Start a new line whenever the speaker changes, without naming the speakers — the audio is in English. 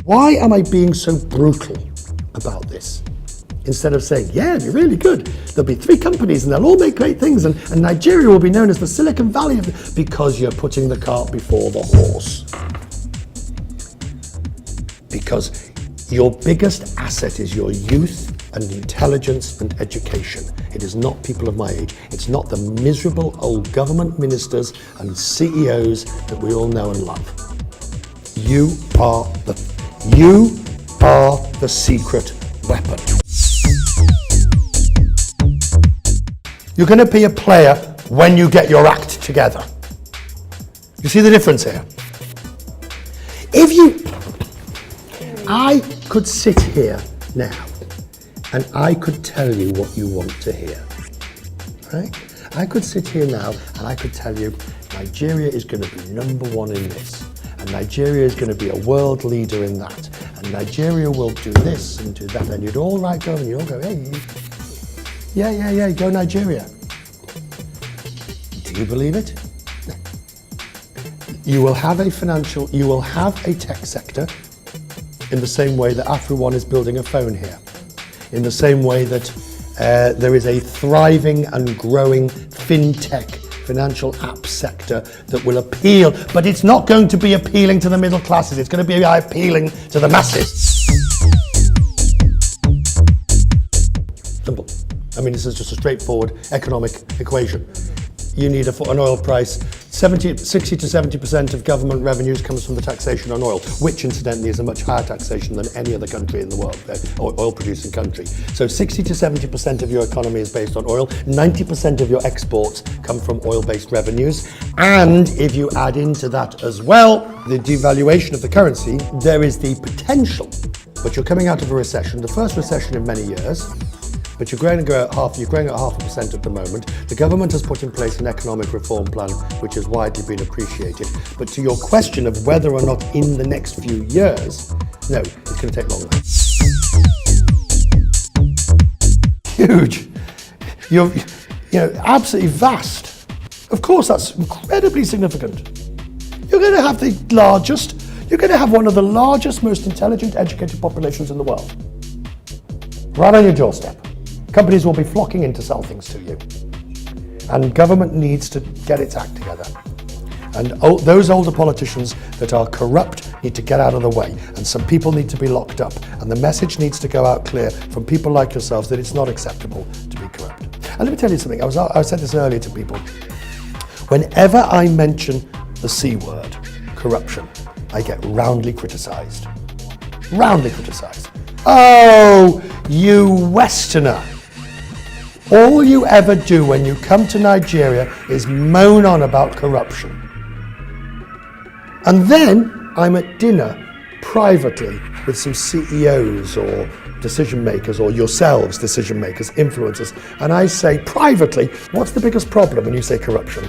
Why am I being so brutal about this? Instead of saying, yeah, it'll be really good. There'll be 3 companies and they'll all make great things and Nigeria will be known as the Silicon Valley of because you're putting the cart before the horse. Because your biggest asset is your youth and intelligence and education. It is not people of my age. It's not the miserable old government ministers and CEOs that we all know and love. You are the secret weapon. You're going to be a player when you get your act together. You see the difference here? I could sit here now and I could tell you what you want to hear, right? I could sit here now and I could tell you Nigeria is going to be #1 in this, and Nigeria is going to be a world leader in that, and Nigeria will do this and do that, and you'd all go and you'd all go, hey, yeah, go Nigeria. Do you believe it? You will have a tech sector in the same way that Afri1 is building a phone here, in the same way that there is a thriving and growing fintech financial app sector that will appeal, but it's not going to be appealing to the middle classes, it's going to be appealing to the masses. Simple. I mean, this is just a straightforward economic equation. You need an oil price. 60 to 70% of government revenues comes from the taxation on oil, which incidentally is a much higher taxation than any other country in the world, oil producing country. So 60 to 70% of your economy is based on oil, 90% of your exports come from oil-based revenues. And if you add into that as well, the devaluation of the currency, there is the potential, but you're coming out of a recession, the first recession in many years, but you're growing at 0.5% at the moment. The government has put in place an economic reform plan which has widely been appreciated. But to your question of whether or not in the next few years, no, it's going to take longer. Huge. Absolutely vast. Of course, that's incredibly significant. You're going to have one of the largest, most intelligent, educated populations in the world. Right on your doorstep. Companies will be flocking in to sell things to you. And government needs to get its act together. And those older politicians that are corrupt need to get out of the way. And some people need to be locked up. And the message needs to go out clear from people like yourselves that it's not acceptable to be corrupt. And let me tell you something, I said this earlier to people. Whenever I mention the C word, corruption, I get roundly criticised. Roundly criticised. Oh, you Westerner. All you ever do when you come to Nigeria is moan on about corruption. And then I'm at dinner privately with some CEOs or decision makers, or yourselves, decision makers, influencers, and I say privately, what's the biggest problem? And you say corruption.